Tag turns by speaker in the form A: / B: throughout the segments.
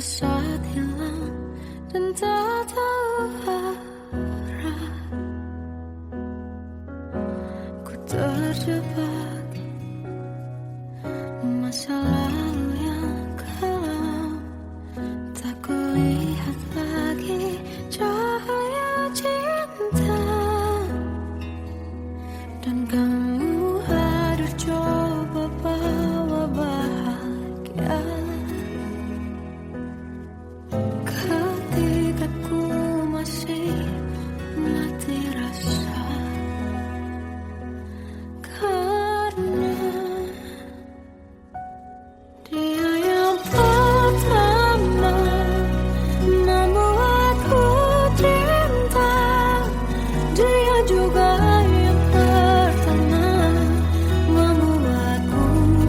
A: saat hilang dan tak tahu arah. Ku terjebak masa lalu yang kelam, tak kulihat lagi cahaya cinta. Dan kamu hadir coba bawa bahagia. Ketika ku masih mati rasa, karena dia yang pertama membuatku cinta. Dia juga yang pertama membuatku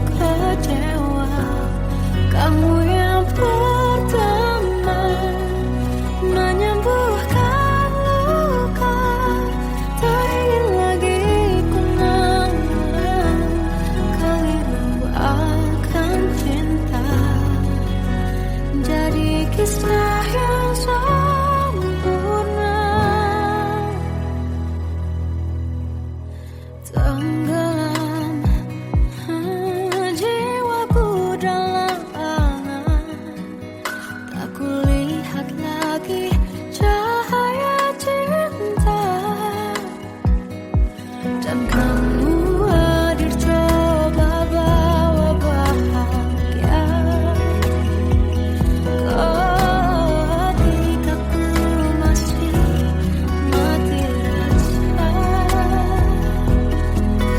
A: kecewa. Kamu yang pertama menyembuhkan luka. Tak ingin lagi ku mengulang keliru akan cinta. Jadi kisah yang sempurna, tenggelam jiwaku dalam angan. Tak kulihat lagi cahaya cinta. Dan kamu hadir coba bawa bahagia. Ketika ku masih mati rasa,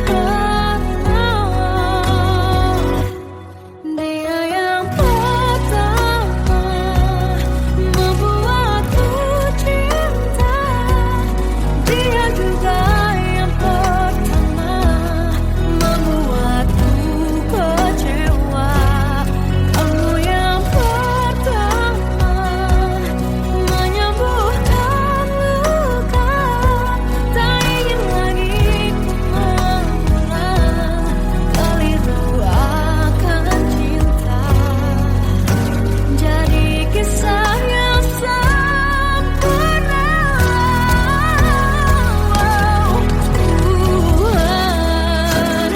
A: karena dia yang pertama membuatku cinta. Dia juga yang pertama membuatku kecewa. Kamu yang pertama menyembuhkan luka. Tak ingin lagi ku mengulang keliru akan cinta. Jadi kisah yang sempurna. Tuhan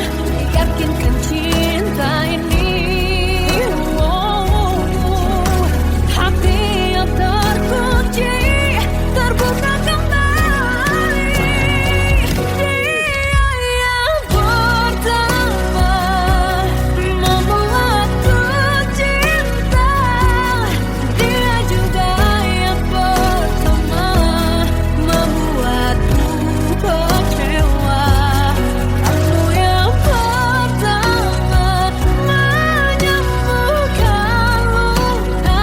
A: yakinkan cinta ini. Hati yang terkunci terbuka kembali. Dia yang pertama membuatku cinta. Dia juga yang pertama membuatku kecewa. Kamu yang pertama menyembuhkan luka.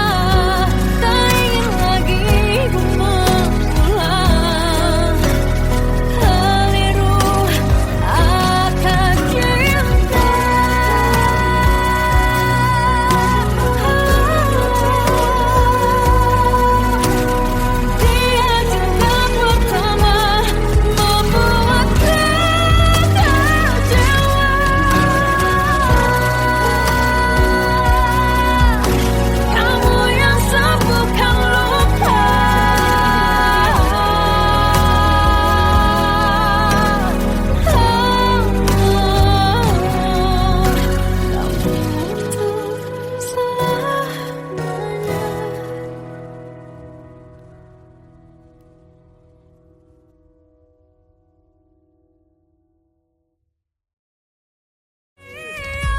A: Tak ingin lagi ku mengulang keliru akan cinta. Dia juga pertama membuatku kecewa. Kamu yang sembuhkan luka. Kamu untuk selamanya.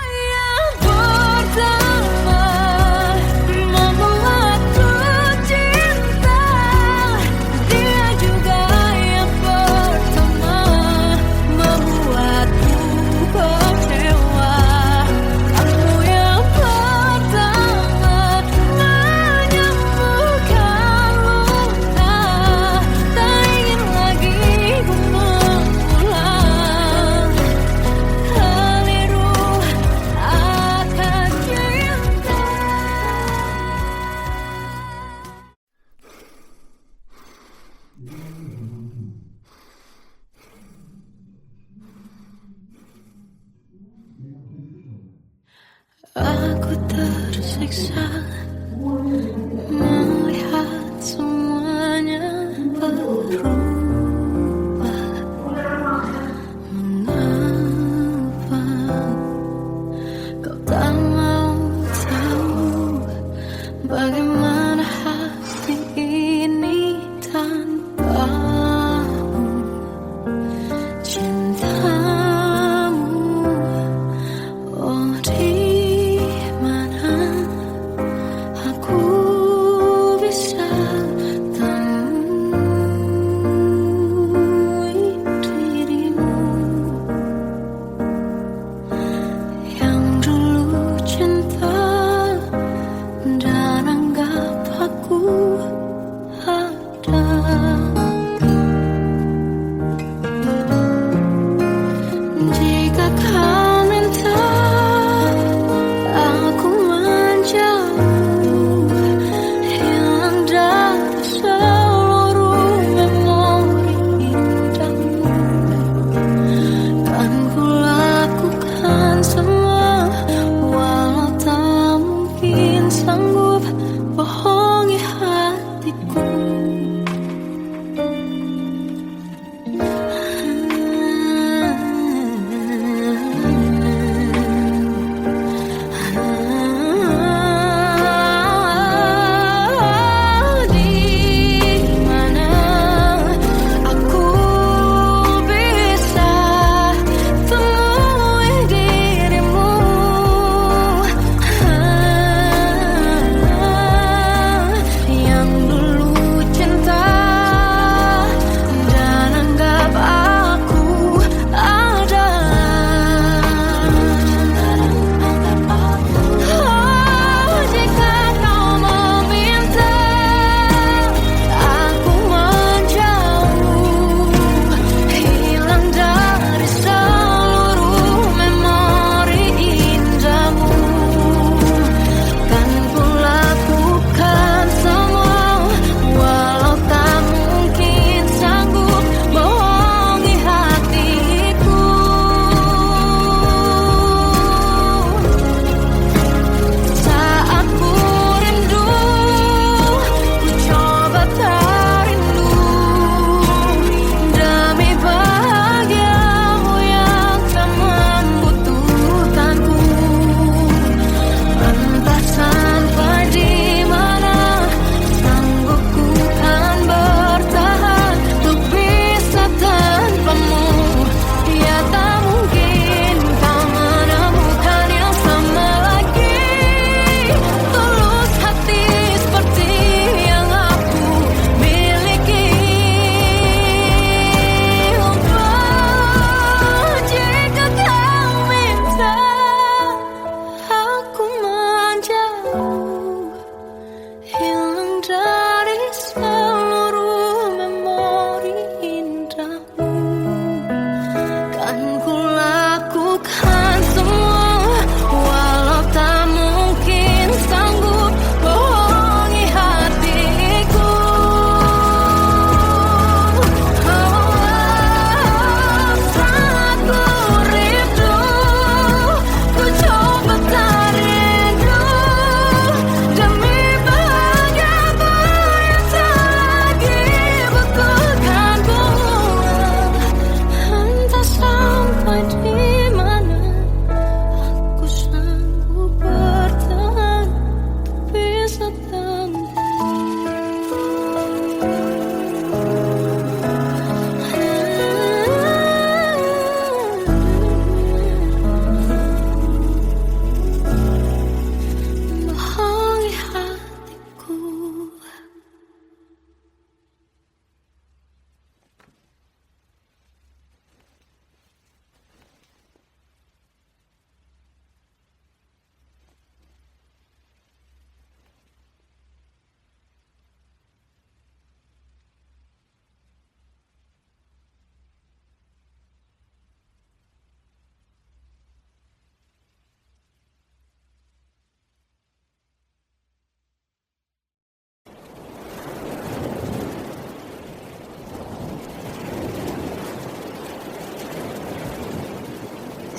A: Yang pertama membuatku cinta. Dia juga yang pertama membuatku kecewa. Kamu yang pertama menyembuhkan luka. Tak ingin lagi ku mengulang keliru akan cinta. Aku tersiksa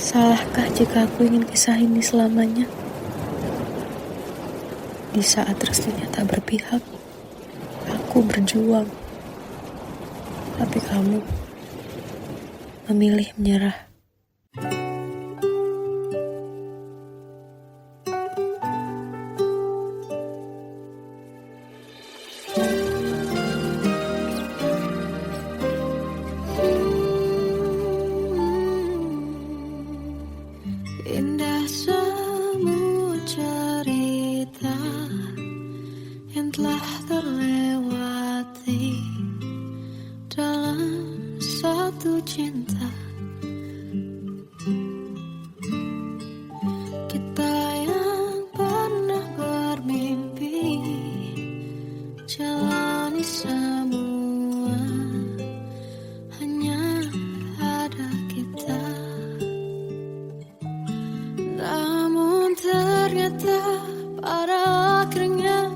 B: Salahkah jika aku ingin kisah ini selamanya? Di saat restunya tak berpihak, aku berjuang. Tapi kamu memilih menyerah.
A: Indah semua cerita yang telah terlewati dalam satu cinta. Kita yang pernah bermimpi jalani semua, hanya ada kita. Namun ternyata pada akhirnya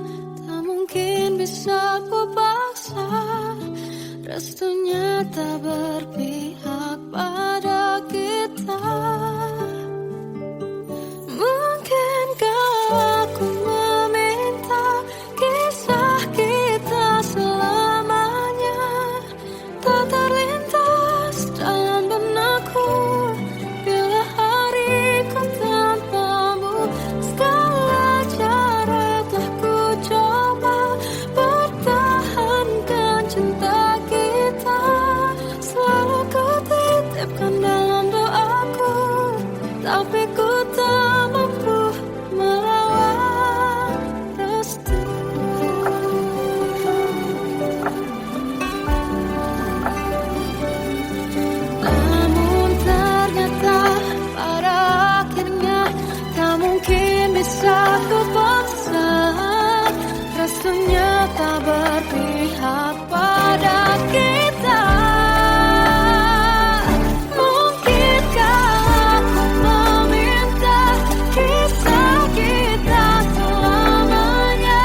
A: tak mungkin bisa ku paksa. Restunya tak berpihak pada kita. Mungkinkah aku meminta kisah kita selamanya tak terlintas dalam benakku bila hariku tanpamu. Segala cara telah ku coba pertahankan cinta kita. Selalu ku titipkan dalam doaku, tapi ku tak mampu melawan restu. Namun ternyata pada akhirnya tak mungkin bisa ku paksa. Restunya tak berpihak pada kita. Mungkinkah aku meminta kisah kita selamanya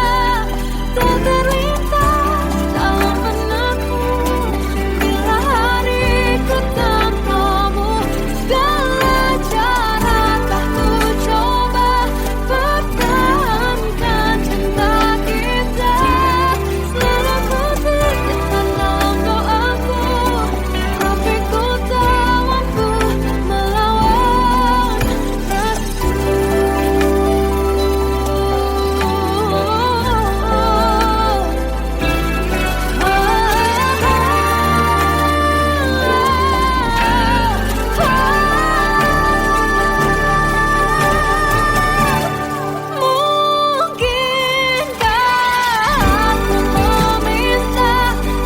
A: tak terlintas dalam benakku bila hariku tanpamu. Segala cara tak ku coba pertahankan cinta kita. Selalu ku titipkan dalam doaku, tapi ku tak mampu melawan restu. Mungkinkah aku meminta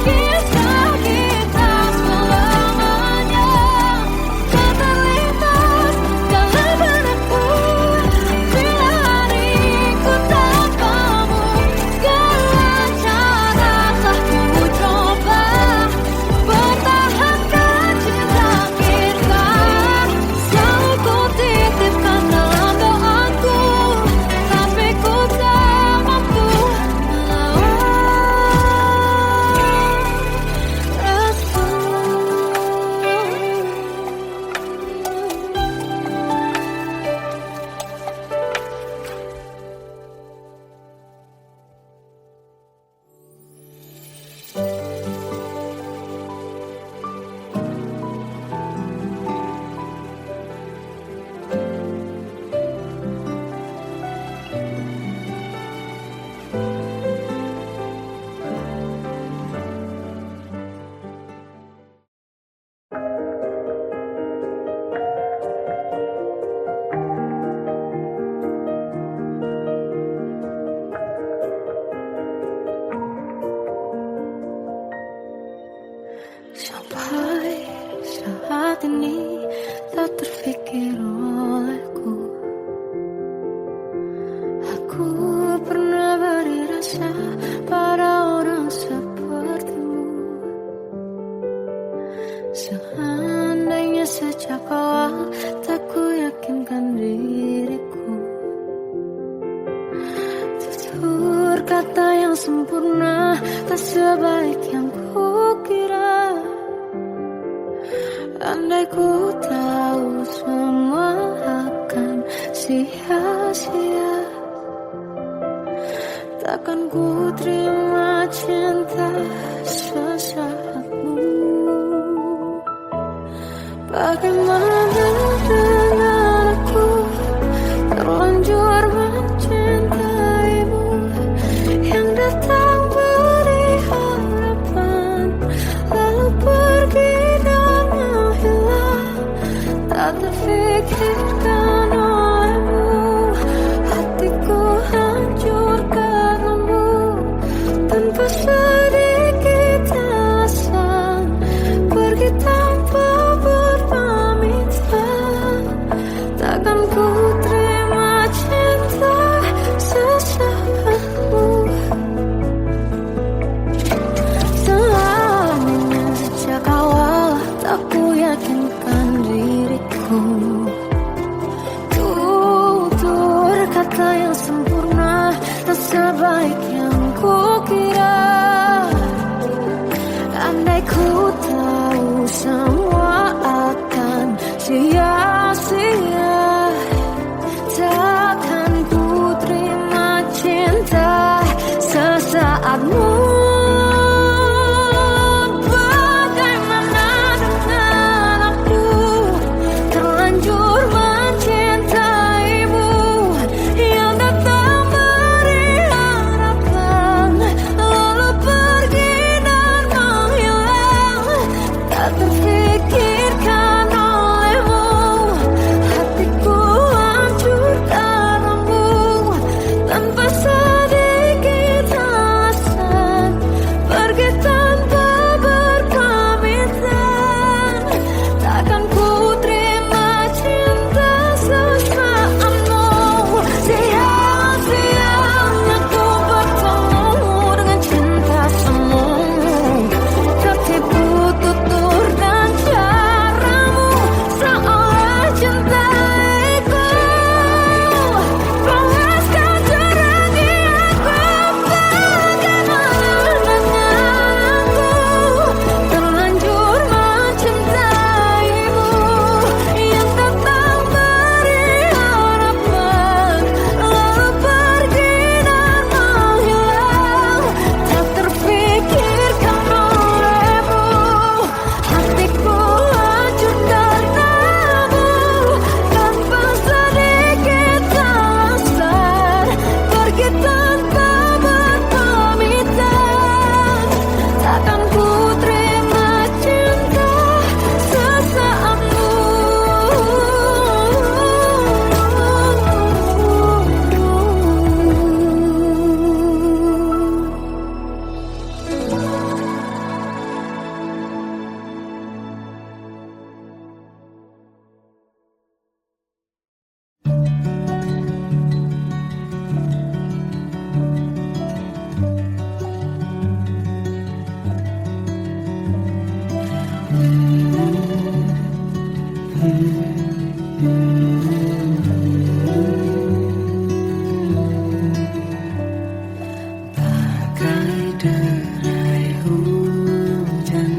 A: kisah kita selamanya tak terlintas dalam benakku bila hariku tanpamu. Segala cara telah ku coba pertahankan cinta kita. Selalu ku titipkan dalam doaku, tapi ku tak mampu melawan restu. Sampai saat ini tak terfikir olehku aku pernah beri rasa pada orang sepertimu. Seandainya sejak awal tak ku yakinkan diriku, tutur kata yang sempurna tak sebaik yang kukira. Andai ku tahu semua sia-sia. Takkan ku terima cinta sesaatmu. Bagaimana dengan aku terlanjur mencintaimu, yang datang beri harapan lalu pergi dan menghilang. Tak terfikirkan olehmu, hatiku hancur karenamu. Tanpa sedikit alasan pergi tanpa berpamitan. Takkan ku terima cinta sesaatmu. Selamanya sejak awal tak ku yakinkan diriku. Tutur kata yang sempurna tak sebaik yang ku kira. Andai ku tahu semua akan sia-sia, takkan ku terima cinta sesaatmu. Bagaimana dengan aku terlanjur mencintaimu, yang datang beri harapan lalu pergi dan menghilang. Tak terfikirkan olehmu, hatiku hancur karenamu. Tanpa sedikit alasan pergi tanpa berpamitan. Takkan ku terima cinta sesaatmu. Sia-sianya ku bertemu dengan cinta semu. Tertipu tutur dan caramu, seolah cintaiku. Panaskan terangi aku. Bagaimana dengan aku terlanjur mencintaimu, yang datang beri harapan lalu pergi dan menghilang. Tak terfikirkan olehmu, hatiku hancur karenamu. Tanpa sedikit alasan pergi tanpa berpamitan. Takkan ku terima cinta sesaatmu. Bagai derai hujan,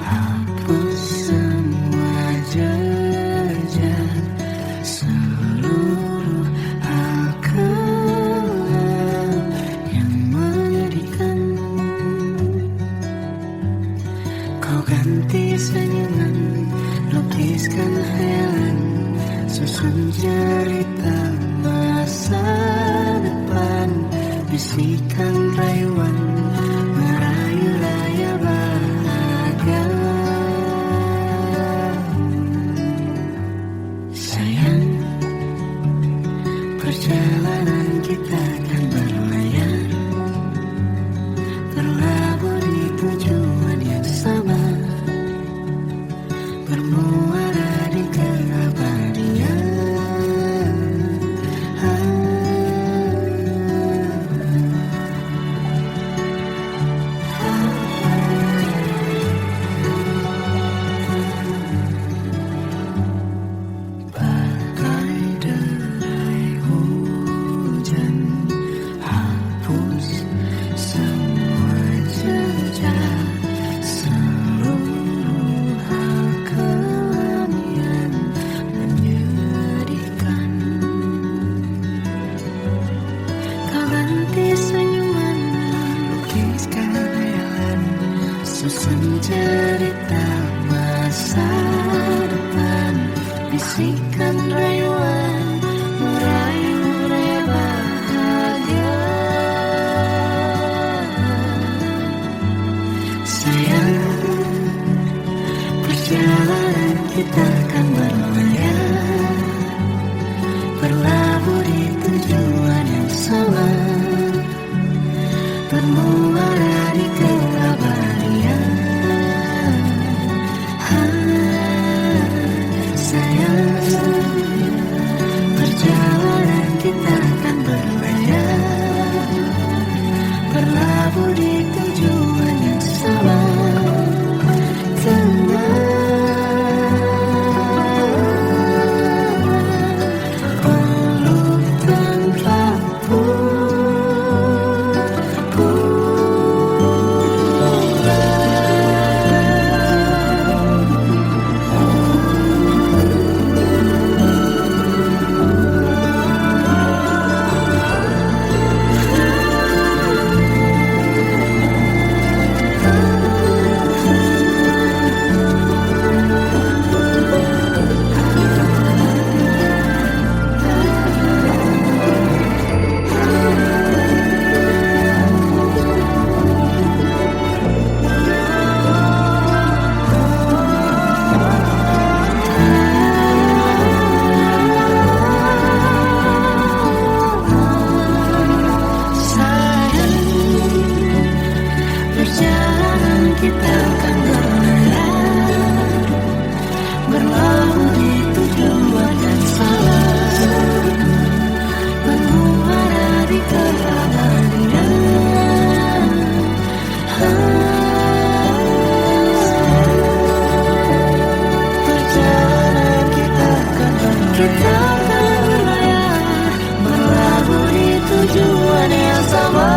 A: hapus semua jejak seluruh akal yang menyedihkan. Kau ganti senyuman, lukiskan hayalan, susun cerita masa depan. Bisikan rayuan, merayu raya bahagia. Sayang, perjalanan kita akan berlayar, terlabur di tujuan yang sama, bermuara di keabadian. susun cerita masa depan, bisikan rayuan merayu raya bahagia. Sayang, perjalanan kita akan berlayar, berlabuh di tujuan yang sama, bermuara di keabadian. Sayang, perjalanan kita akan berlayar, berlabuh di tujuan yang sama. Kita akan berlayar, berlabuh di tujuan yang sama, bermuara di keabadian. Perjalanan kita akan berlayar, berlabuh di tujuan yang sama.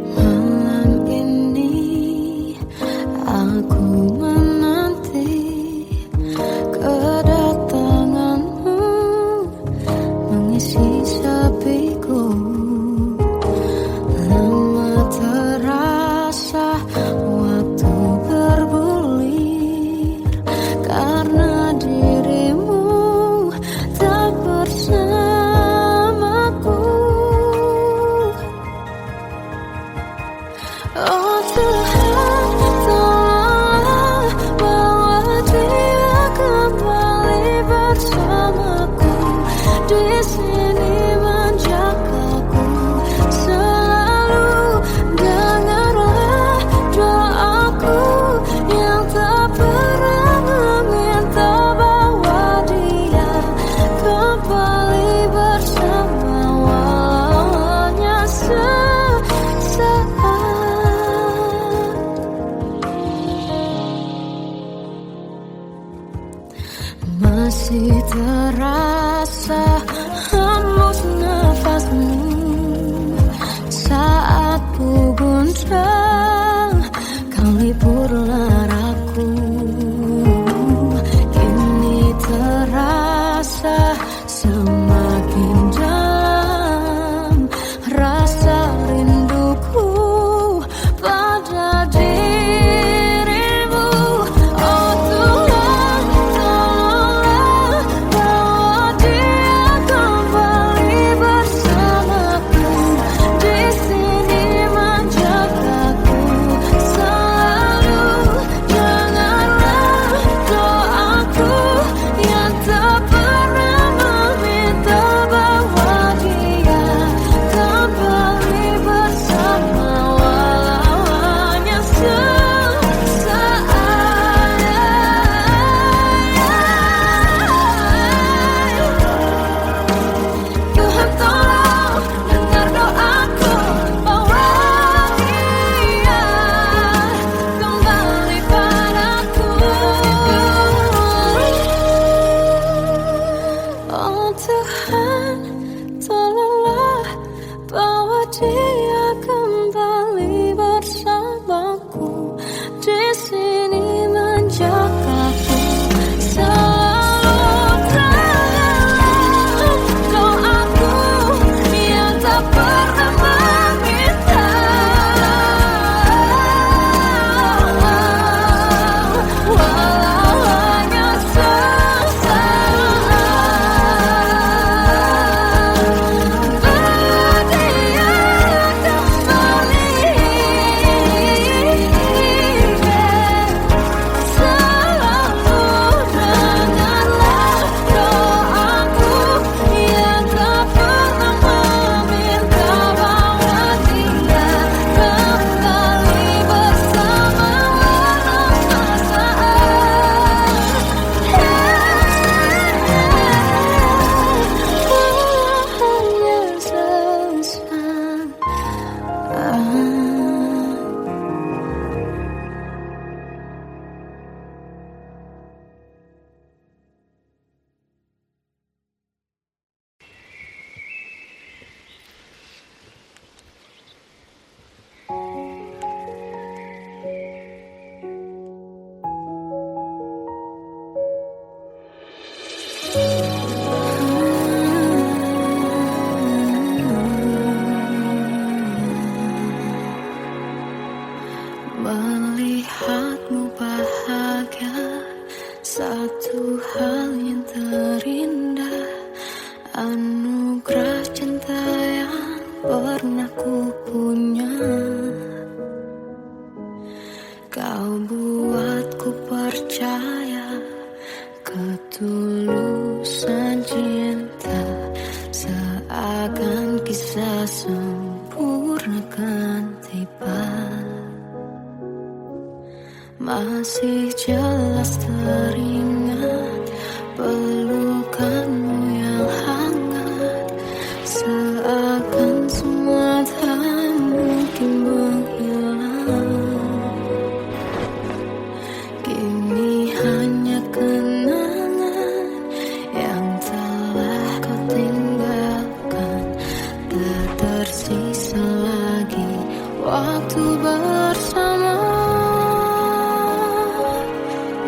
A: Malam ini aku menanti kedatanganmu, mengisi sepiku. Lama terasa waktu bergulir, karena dirimu tak bersamaku. Oh Tuhan, tolonglah bawa dia kembali bersamaku, di sini menjagaku selalu. Dengarlah doaku yang tak pernah meminta, bawa dia kembali bersama walaunya sesaat. Masih terasa hembus nafasmu saat ku guncang, kau liburlah raku. Kini terasa semakin dalam rasa rinduku pada dirimu. Oh Tuhan, tolonglah bawa dia kembali bersamaku, di sini menjagaku selalu. ku punya. Kau buatku percaya ketulusan cinta, seakan kisah sempurna kan tiba. Masih jelas teringat pelukanmu yang hangat, seakan semua tak mungkin menghilang. Kini hanya kenangan yang telah kau tinggalkan, tak tersisa lagi waktu bersama.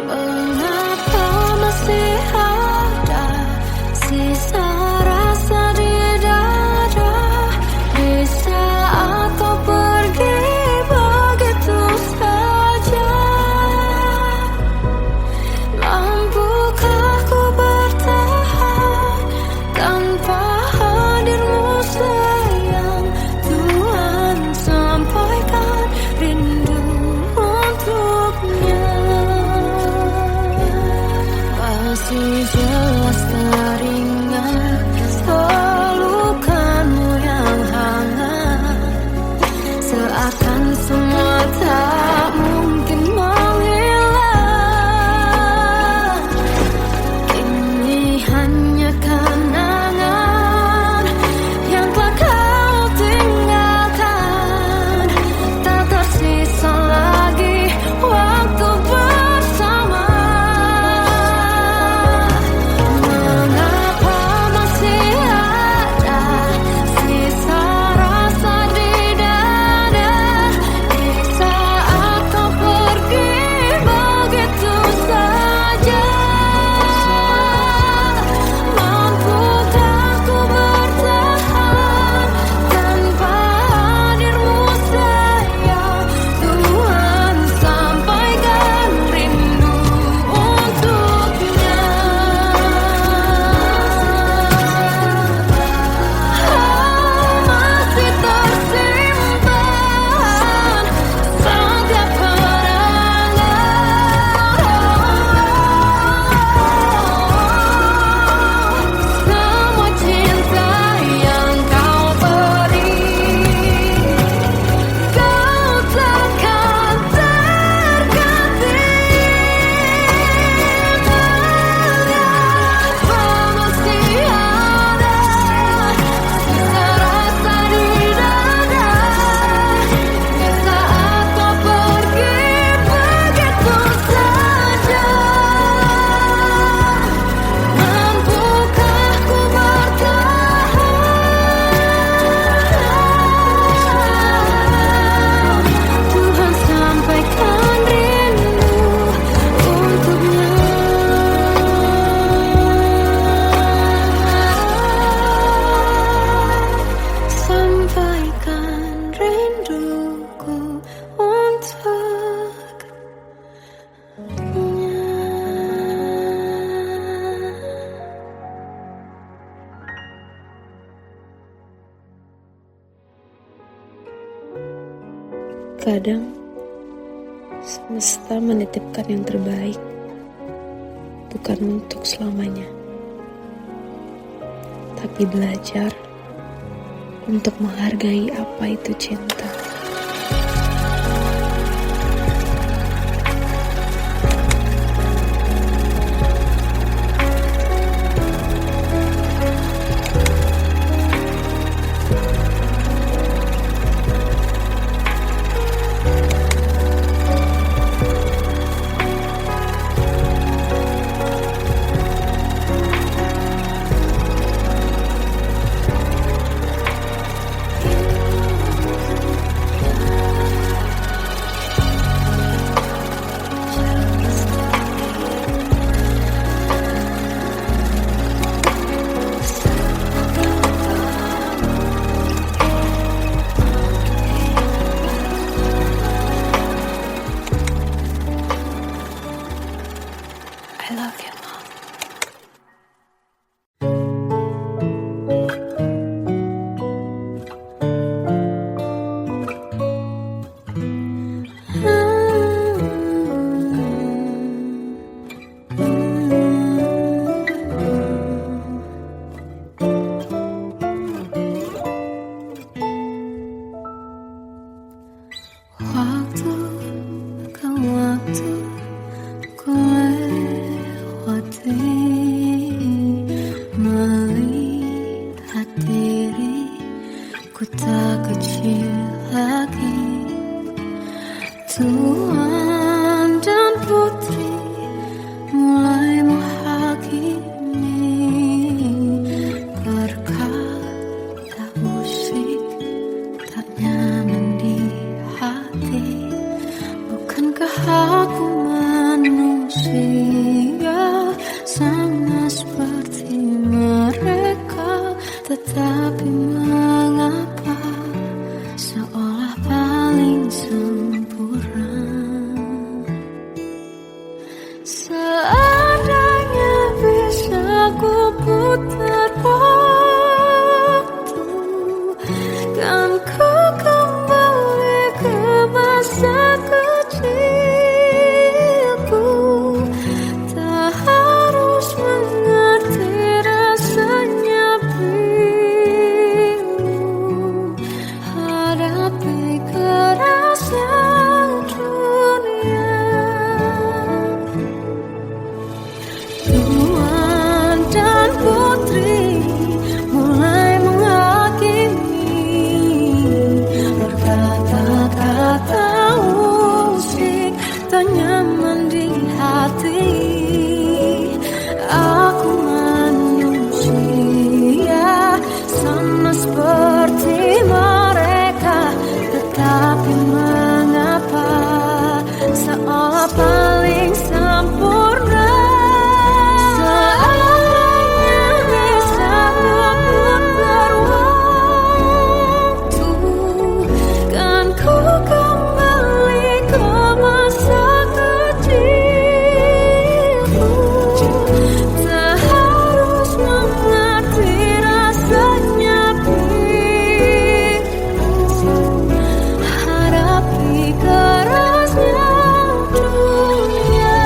A: Mengapa masih ada sisa rasa di dada, di saat kau pergi begitu saja? Mampukah ku bertahan tanpa hadirmu sayang? Tuhan, sampaikan rindu untuknya. Masih jelas teringat pelukanmu yang hangat, seakan semua tak mungkin menghilang. Kini hanya kenangan yang telah kau tinggalkan, tak tersisa lagi waktu bersama. Mengapa masih ada sisa rasa di dada, di saat kau pergi begitu saja? Mampukah ku bertahan tanpa hadirmu sayang? Tuhan, sampaikan rindu untuknya. Masih tersimpan setiap semua cinta yang kau beri. Kau takkan terganti. Mengapa masih ada sisa rasa di dada, di saat kau pergi begitu saja? Mampukah ku bertahan? Tuhan, sampaikan rindu untuknya. Sampaikan rinduku untuknya.
B: Kadang semesta menitipkan yang terbaik, bukan untuk selamanya, tapi belajar untuk menghargai apa itu cinta.
A: Waktu ke waktu ku lewati, melihat diri ku tak kecil lagi. Tuan dan putri mulai menghakimi, berkata musik tak nyaman di hati. Bukankah aku manusia sama seperti mereka? Tetapi mengapa seolah paling sempurna? Seandainya bisa ku putar waktu, kan ku kembali ke masa kecilku. Tak harus mengerti rasanya pilu, hadapi kerasnya dunia. Tuan dan putri mulai menghakimi, berkata-kata musik tak nyaman di hati. Aku manusia sama seperti mereka, tetapi mengapa seolah paling sempurna? Seandainya bisa ku putar waktu, kan ku kembali ke masa kecilku. Tak harus mengerti rasanya pilu, hadapi kerasnya dunia.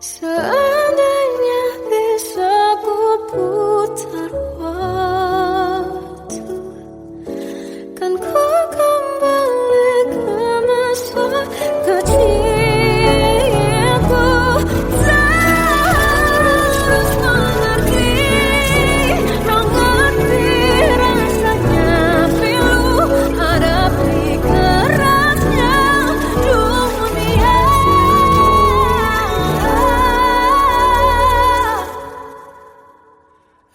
A: Seandainya bisa ku putar waktu, kan ku kembali ke masa kecilku. Tak harus mengerti rasanya pilu, hadapi kerasnya dunia.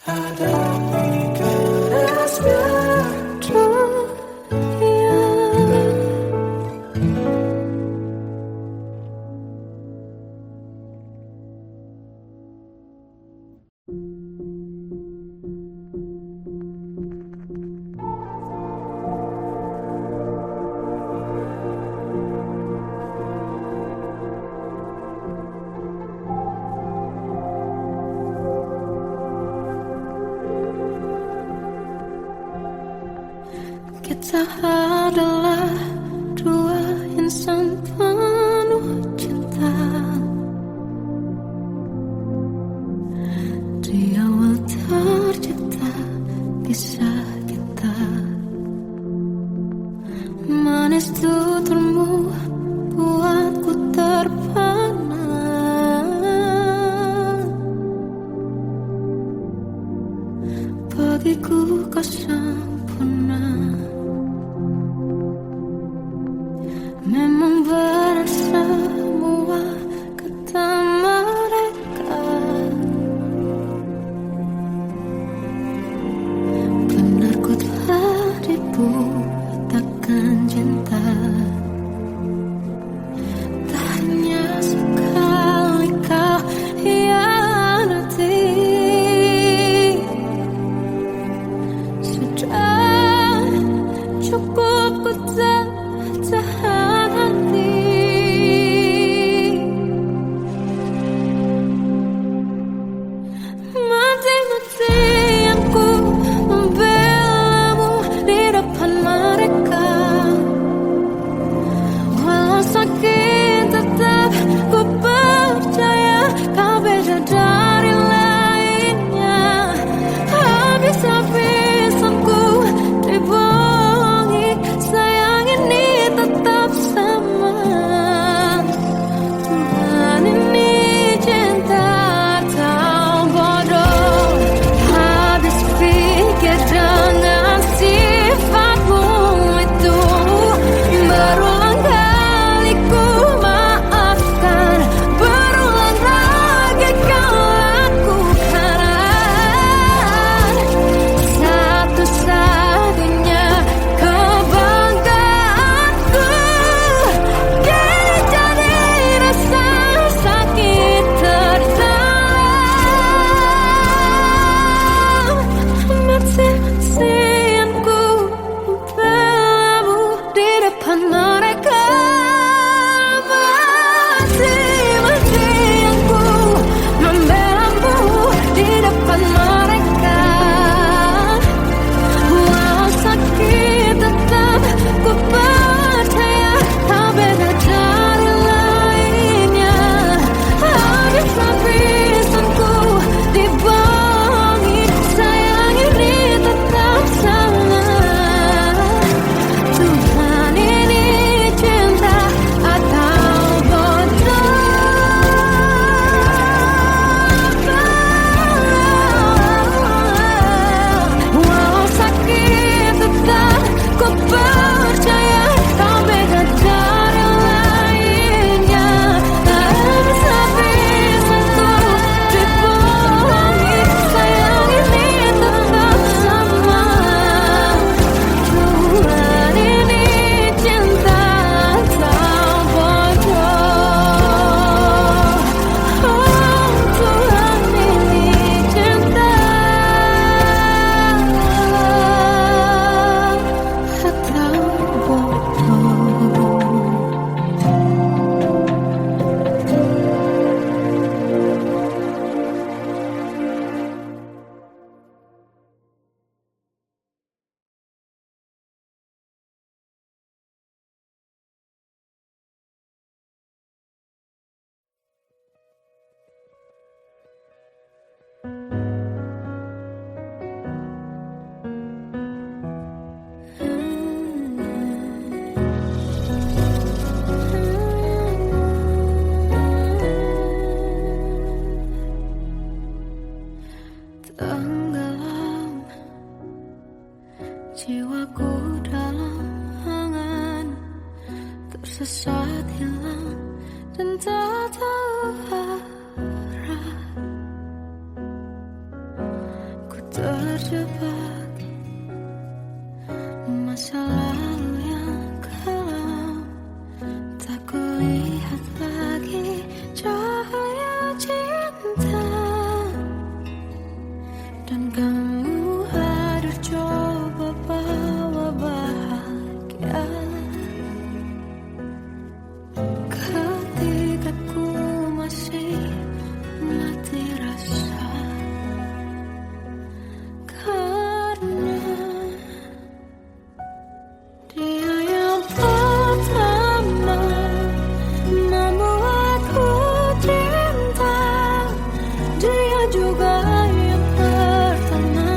A: Hadapi kerasnya dunia. Kita adalah dua insan penuh cinta. Di awal tercipta kisah kita, manis tuturmu buatku terpana. Bagiku kau sempurna. Memang arah. Ku terjebak masa lalu yang kelam. Tak kulihat lagi cahaya cinta. Dan kamu hadir coba bawa bahagia. Ketika ku masih mati rasa. Karena dia yang pertama membuatku cinta. Dia juga yang pertama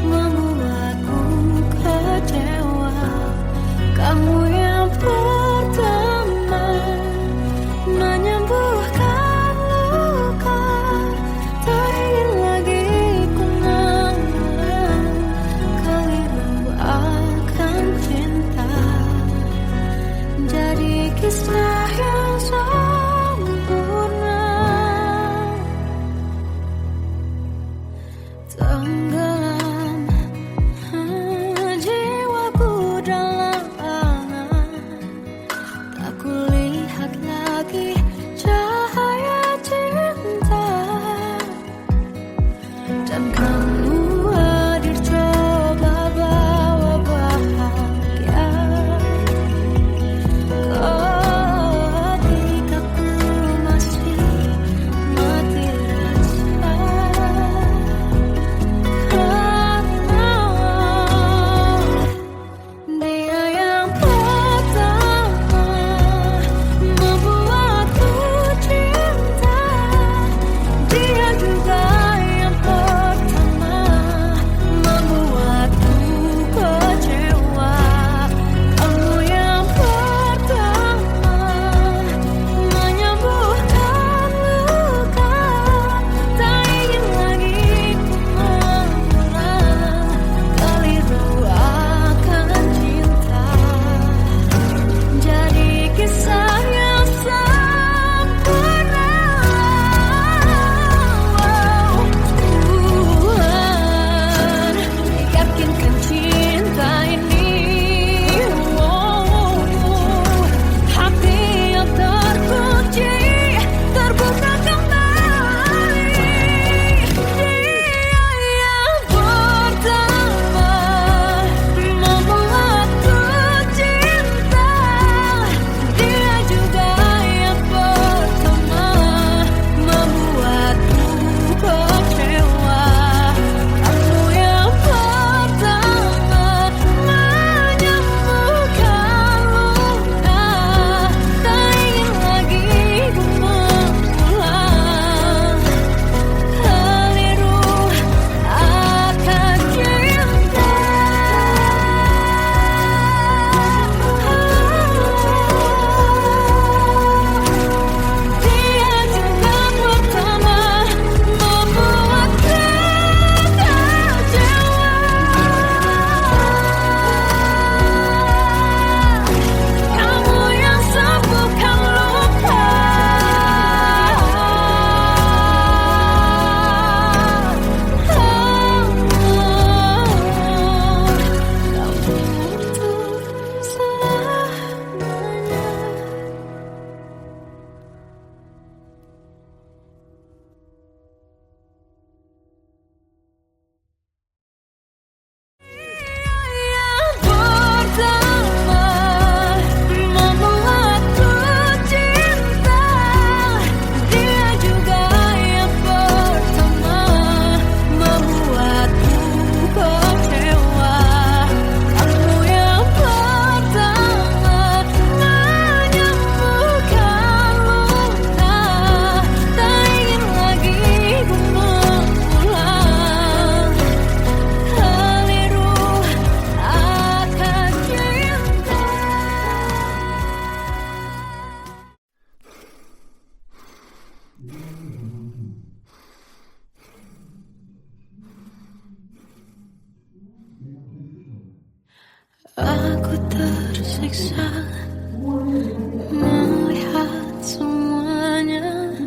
A: membuatku kecewa. Kamu yang pertama menyembuhkan luka. Tak ingin lagi ku mengulang keliru akan cinta. Jadi kisah yang sempurna. Tenggelam jiwaku dalam angan. Tak kulihat lagi cahaya cinta. Dan kamu hadir coba bawa bahagia. Ketika ku masih mati rasa. Karena dia yang pertama membuatku cinta. Dia juga yang pertama membuatku kecewa. Kamu yang pertama menyembuhkan luka. Tak ingin lagi ku mengulang keliru akan cinta. Jadi kisah yang sempurna. Tuhan yakinkan cinta ini. Hati yang terkunci terbuka kembali. Dia yang pertama membuatku cinta. Dia juga yang pertama membuatku kecewa. Kamu yang pertama menyembuhkan luka. Tak ingin lagi ku mengulang keliru akan cinta. Dia juga pertama membuatku kecewa. Kamu yang sembuhkan luka. Kamu untuk selamanya. Yang pertama membuatku cinta. Dia juga yang pertama membuatku kecewa. Kamu yang pertama menyembuhkan luka. Tak ingin lagi ku mengulang keliru akan cinta. Aku tersiksa melihat semuanya.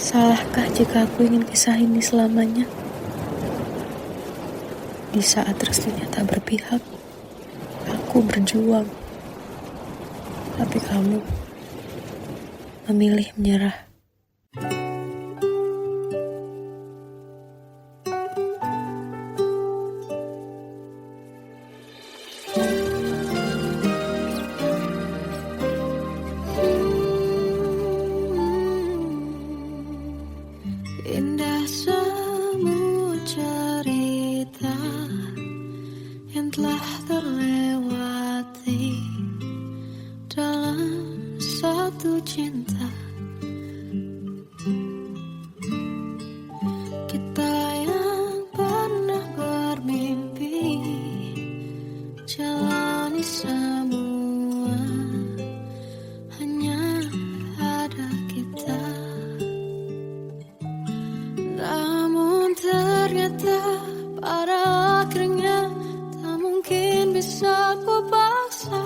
B: Salahkah jika aku ingin kisah ini selamanya? Di saat restunya tak berpihak, aku berjuang. Tapi kamu memilih menyerah.
A: Indah semua cerita yang telah terlewati dalam satu cinta. Kita yang pernah bermimpi jalani semua, hanya ada kita. Namun ternyata pada akhirnya tak mungkin bisa ku paksa.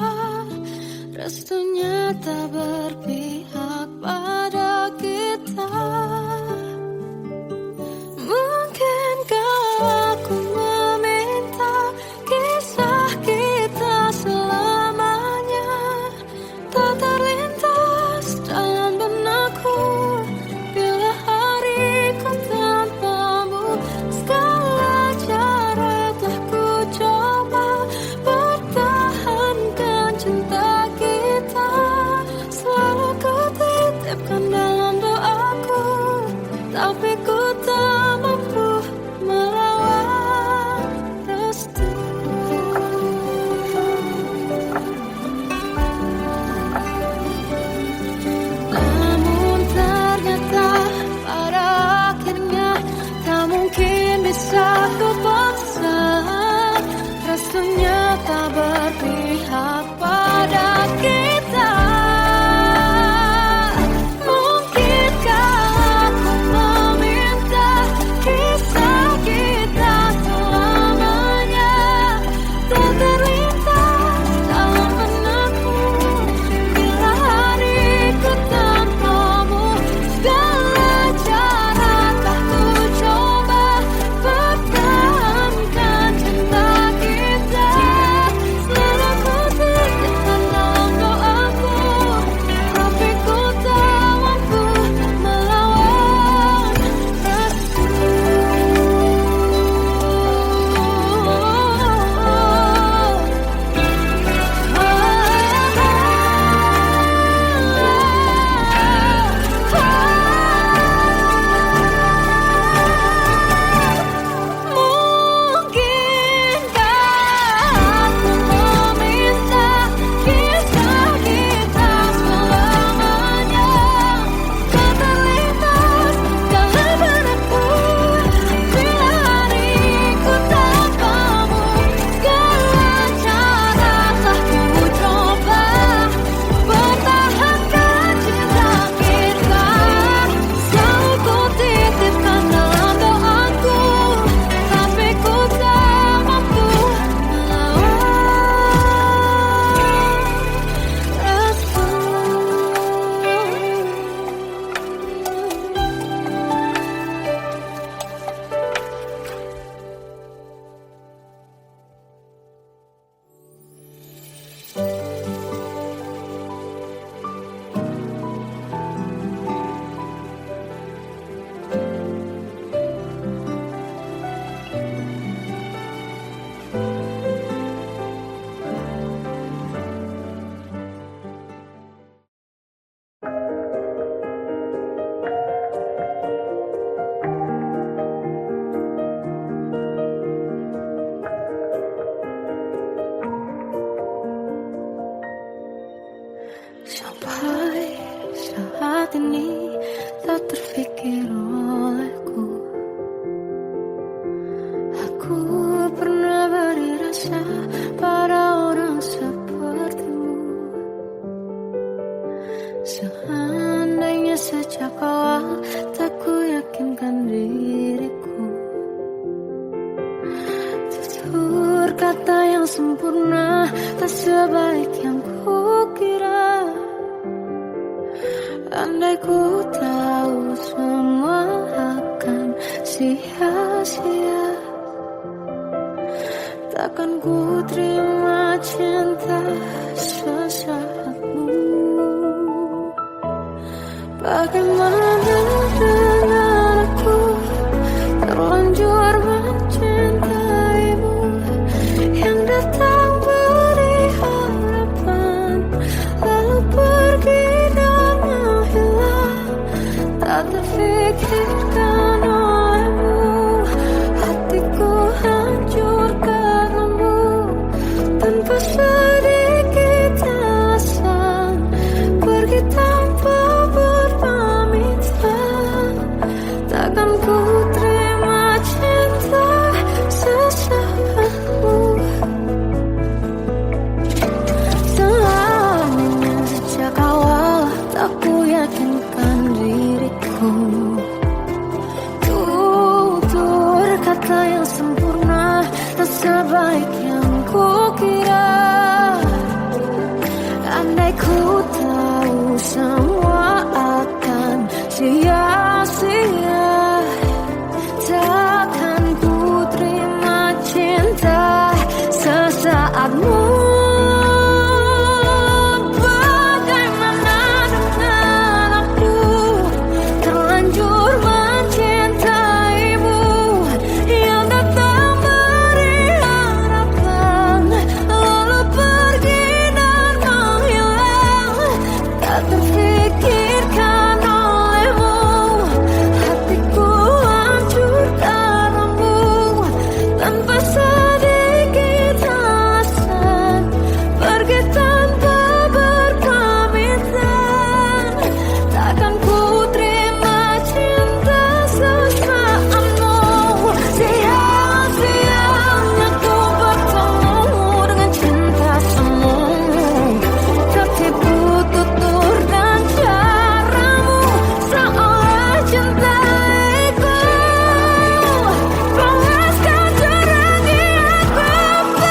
A: Restunya tak berpihak pada kita. Mungkinkah aku meminta kisah kita selamanya tak terlintas dalam benakku bila hariku tanpamu. Segala cara telah ku coba pertahankan cinta kita. Selalu ku titipkan dalam doaku, tapi ku tak mampu melawan restu. Namun ternyata pada akhirnya tak mungkin bisa ku paksa. Restunya tak berpihak pada kita. Mungkinkah aku meminta kisah kita selamanya tak terlintas dalam benakku bila hariku tanpamu. Segala cara telah ku coba pertahankan cinta kita. Selalu ku titipkan dalam doaku, tapi ku tak mampu melawan restu. Mungkinkah aku meminta kisah kita selamanya tak terlintas dalam benakku bila hariku tanpamu. Segala cara telah ku coba pertahankan cinta kita. Selalu ku titipkan dalam doaku, tapi ku tak mampu sampai saat ini tak terfikir olehku. Aku pernah beri rasa pada orang sepertimu. Seandainya sejak awal tak ku yakinkan diriku, tutur kata yang sempurna tak sebaik yang kukira. Andai ku tahu semua takkan ku terima cinta sesaatmu. Bagaimana dengan aku terlanjur mencintaimu, yang datang beri harapan lalu pergi dan menghilang, tak terfikirkan olehmu. Hatiku hancur karenamu, tanpa sedikit alasan, pergi tanpa berpamitan. Takkan ku terima cinta sesaatmu. Selamanya sejak awal tak ku yakinkan diriku, tutur kata yang sempurna tak sebaik yang ku kira. Andai ku tahu semua akan sia-sia, takkan ku terima cinta sesaatmu. Bagaimana dengan aku terlanjur mencintaimu, yang datang beri harapan lalu pergi dan menghilang, tak terfikirkan olehmu. Hatiku hancur karenamu, tanpa sedikit alasan, pergi tanpa berpamitan. Takkan ku terima cinta sesaatmu. Sia-sianya ku bertemu dengan cinta semu, tertipu tutur dan caramu, seolah cintaiku panaskan terangi aku.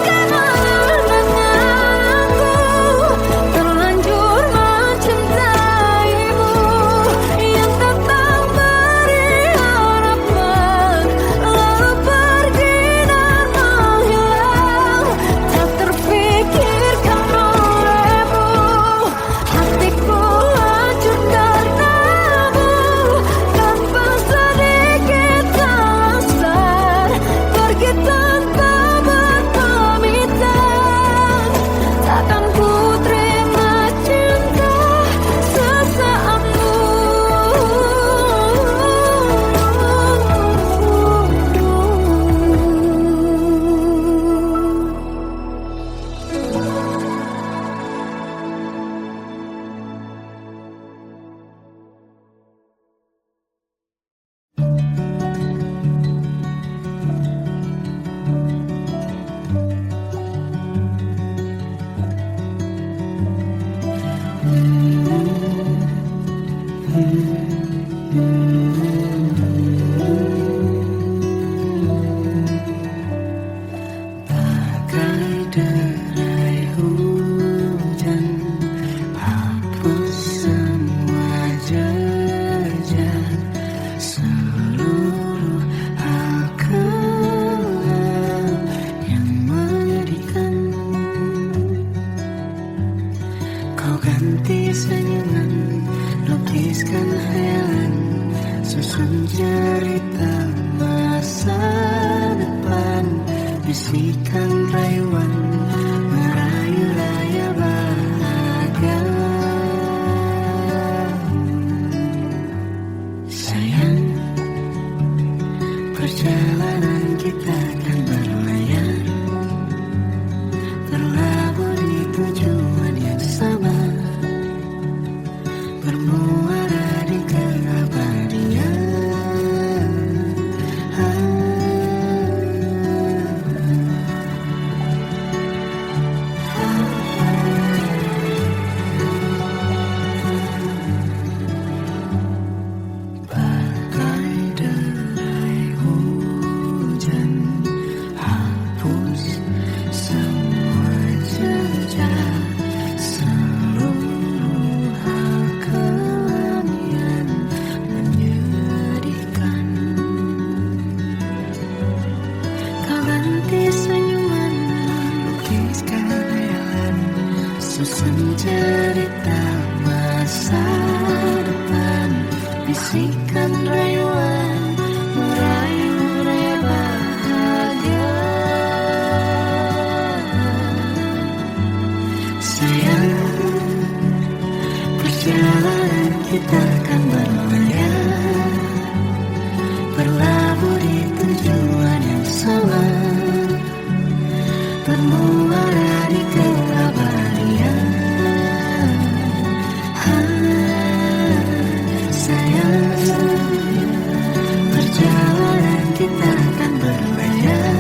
A: Bagaimana dengan aku terlanjur mencintaimu, yang datang beri harapan lalu pergi dan menghilang, tak terfikirkan olehmu. Hatiku hancur karenamu, tanpa sedikit alasan, pergi tanpa berpamitan. Takkan ku terima cinta sesaatmu. Bagai derai hujan, hapus semua jejak, seluruh akal yang menyedihkan. Kau ganti senyuman, lukiskan hayalan, susun cerita masa depan, bisikan rayuan, merayu raya bahagia. Sayang, perjalanan kita akan berlayar, terlabur di tujuan yang sama, bermuara di keabadian. susun cerita masa depan, bisikan rayuan merayu raya bahagia. Sayang, perjalanan kita akan berlayar, berlabuh di tujuan yang sama, bermuara di keabadian. Sayang, perjalanan kita akan berlayar,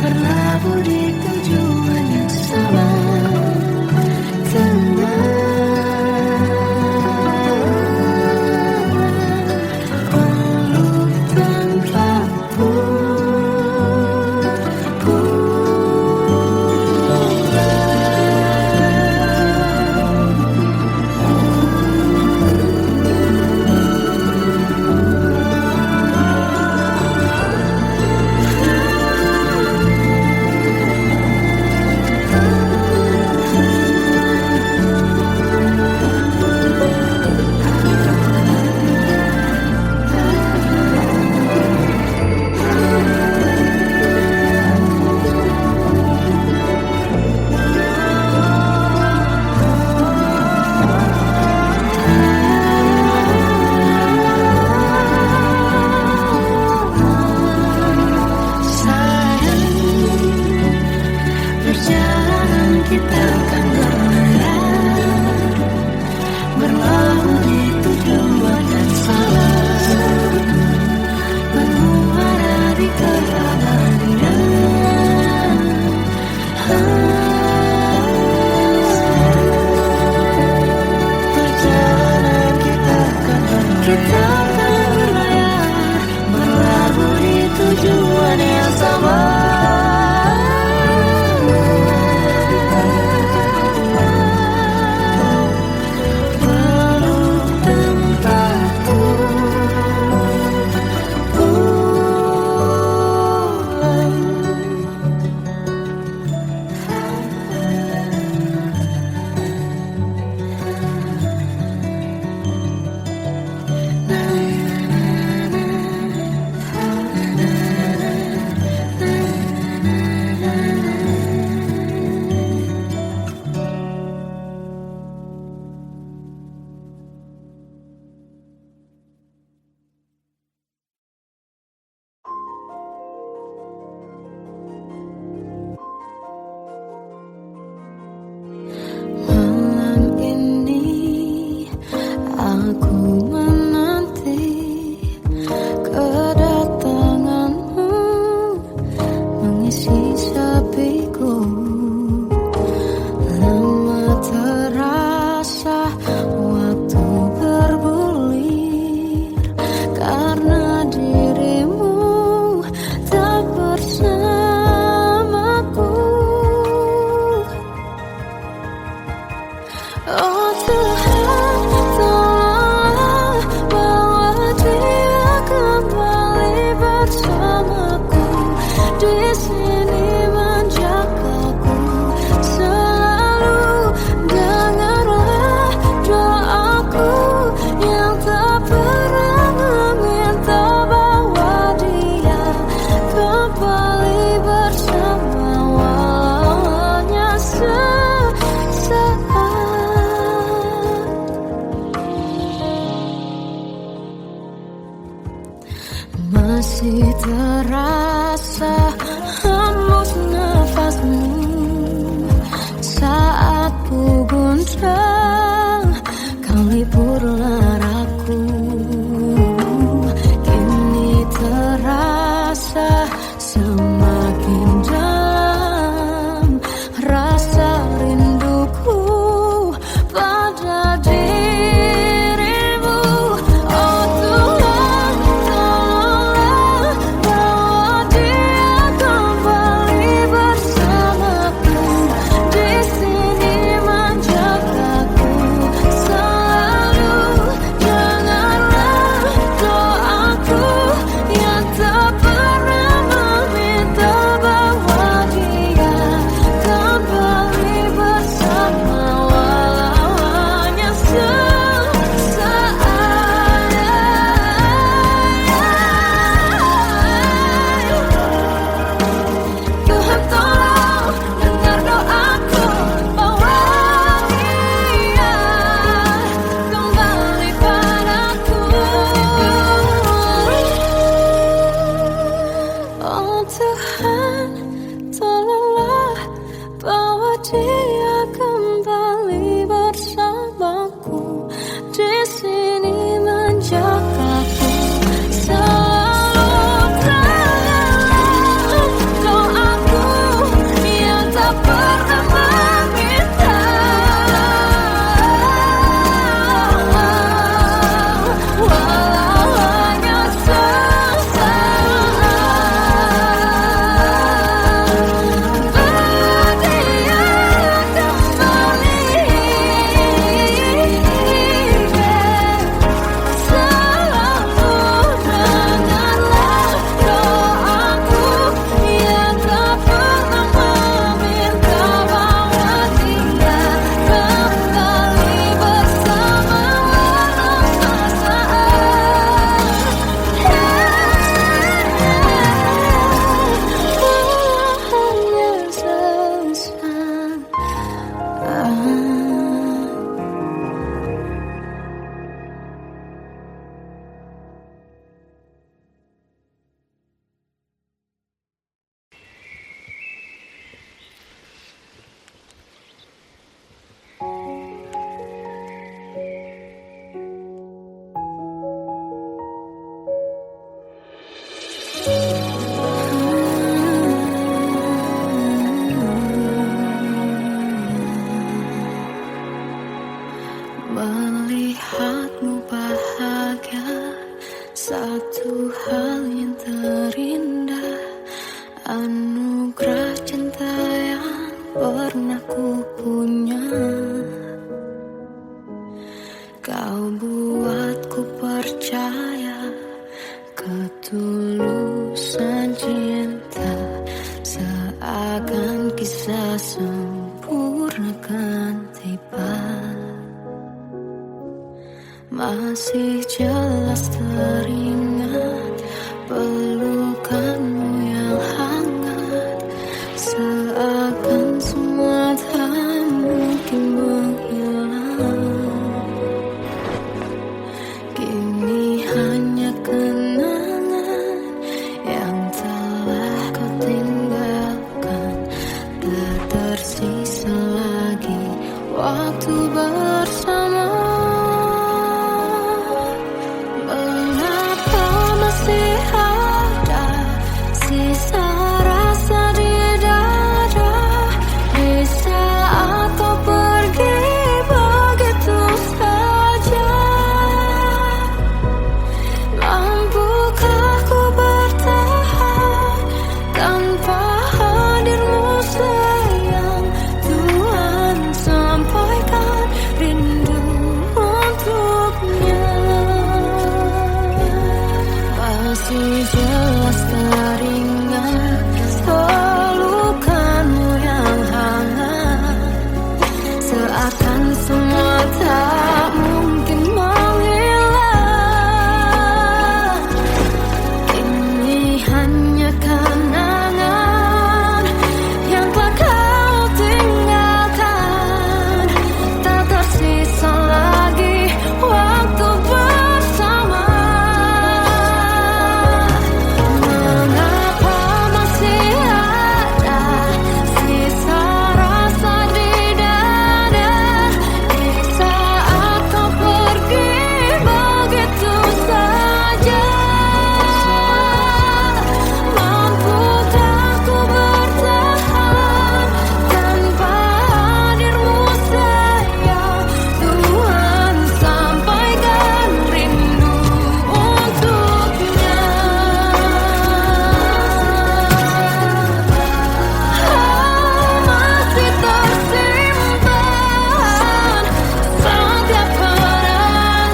A: berlabuh di tujuan yang sama. Kita akan berlayar, berlabuh di tujuan yang sama, bermuara di keabadian. Perjalanan kita akan berlayar, berlabuh di tujuan yang sama. Malam ini aku menanti kedatanganmu, mengisi sepiku. Lama terasa waktu bergulir, karena dirimu tak bersamaku. Oh Tuhan, tolonglah bawa dia kembali bersamaku, di sini menjagaku selalu. Dengarlah doaku yang tak pernah meminta, bawa dia kembali bersama wawanya sesaat. Masih terasa hembus nafasmu saat ku guncang, kau liburlah aku. Kini terasa semakin dalam rasa rinduku pada dirimu. Oh Tuhan, tolonglah bawa dia kembali bersamaku, di sini menjagaku Masih jelas teringat pelukanmu yang hangat, seakan semua tak mungkin menghilang. Kini hanya kenangan yang telah kau tinggalkan. Tak tersisa lagi waktu bersama. Mengapa masih ada sisa rasa di dada, di saat kau pergi begitu saja? Mampukah ku bertahan tanpa hadirmu sayang? Tuhan, sampaikan rindu untuknya. Masih jelas teringat pelukanmu yang hangat, seakan semua tak mungkin menghilang. Ini hanya kenangan yang telah kau tinggalkan. Tak tersisa lagi waktu bersama. Mengapa masih ada sisa rasa di dada, di saat kau pergi begitu saja? Mampukah ku bertahan tanpa hadirmu sayang? Tuhan, sampaikan rindu untuknya. Masih tersimpan setiap kenangan,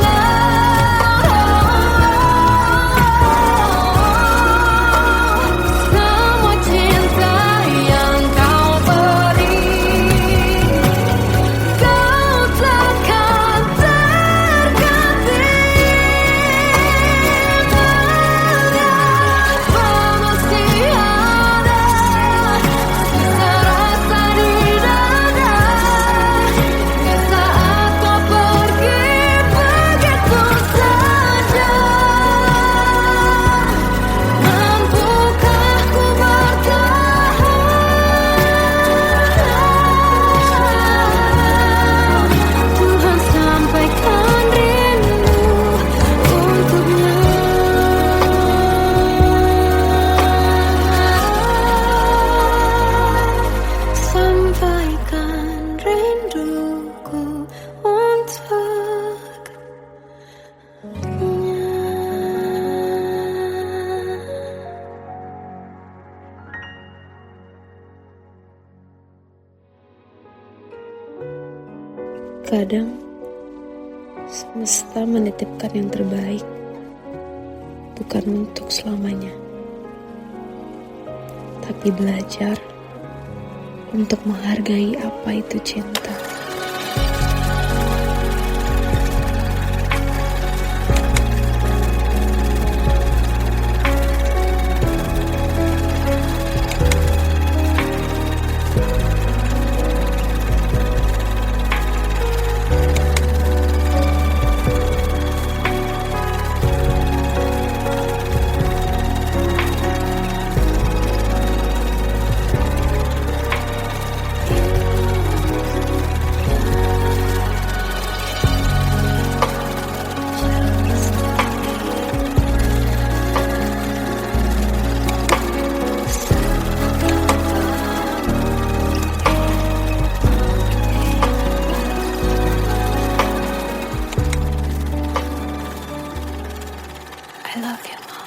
A: semua cinta yang kau beri. Kau takkan terganti. Mengapa masih ada sisa rasa di dada, di saat kau pergi begitu saja? Mampukah ku bertahan? Tuhan, sampaikan rindu untuknya. Sampaikan rinduku untuknya.
B: Kadang semesta menitipkan yang terbaik, bukan untuk selamanya, tapi belajar untuk menghargai apa itu cinta.
A: I love you, Mom.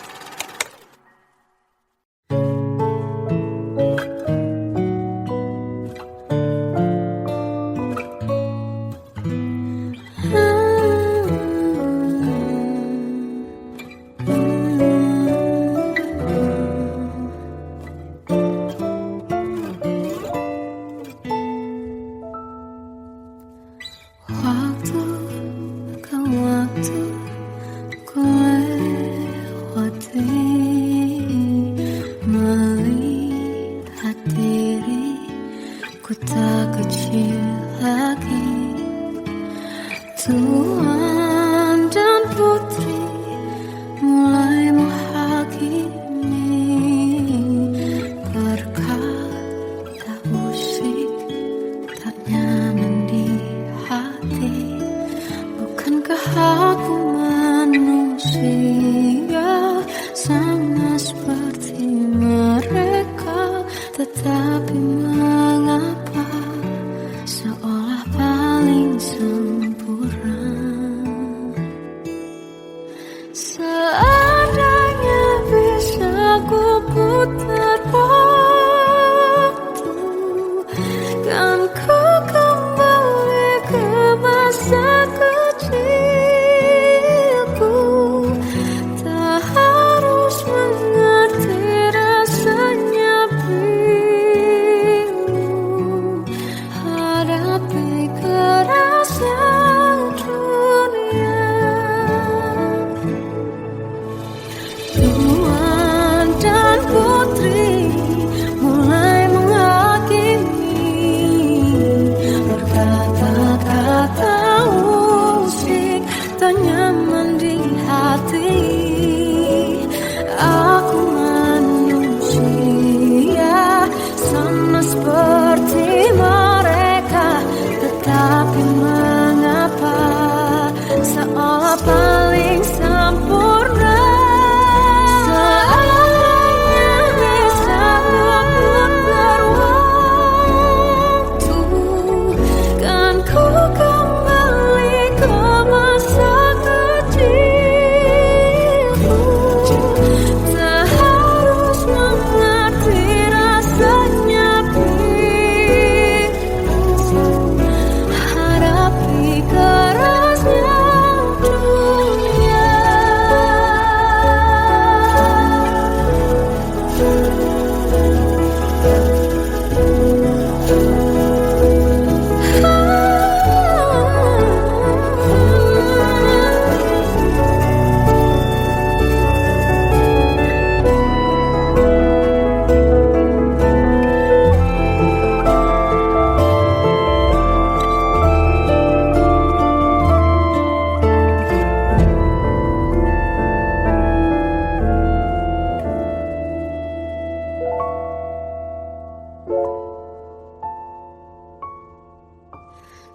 A: Waktu Tapi mengapa seolah paling sempurna. Seandainya bisa memutar waktu, kan ku kembali ke masa kecilku. Tak harus mengerti rasanya pilu, hadapi kerasnya dunia.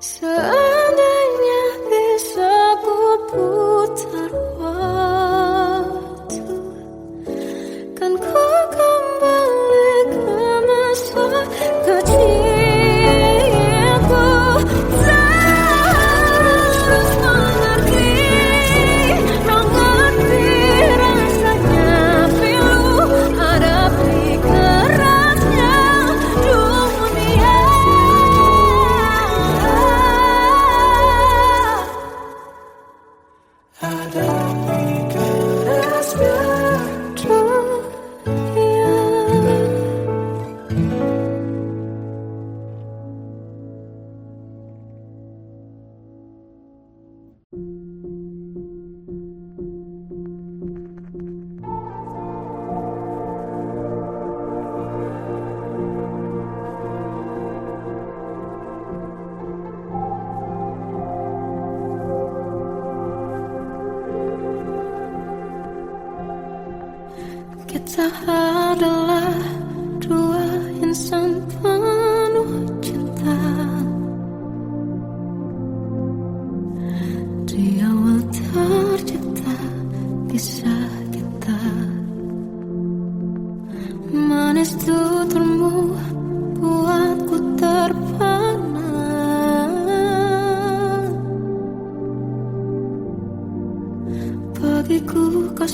A: Seandainya bisa ku putar waktu, kan ku kembali ke masa kecilku. Tak harus mengerti rasanya pilu, hadapi kerasnya dunia. Hadapi kerasnya dunia. Kita adalah dua insan penuh cinta. Di awal tercipta kisah kita. Manis tuturmu buatku terpana. Bagiku kau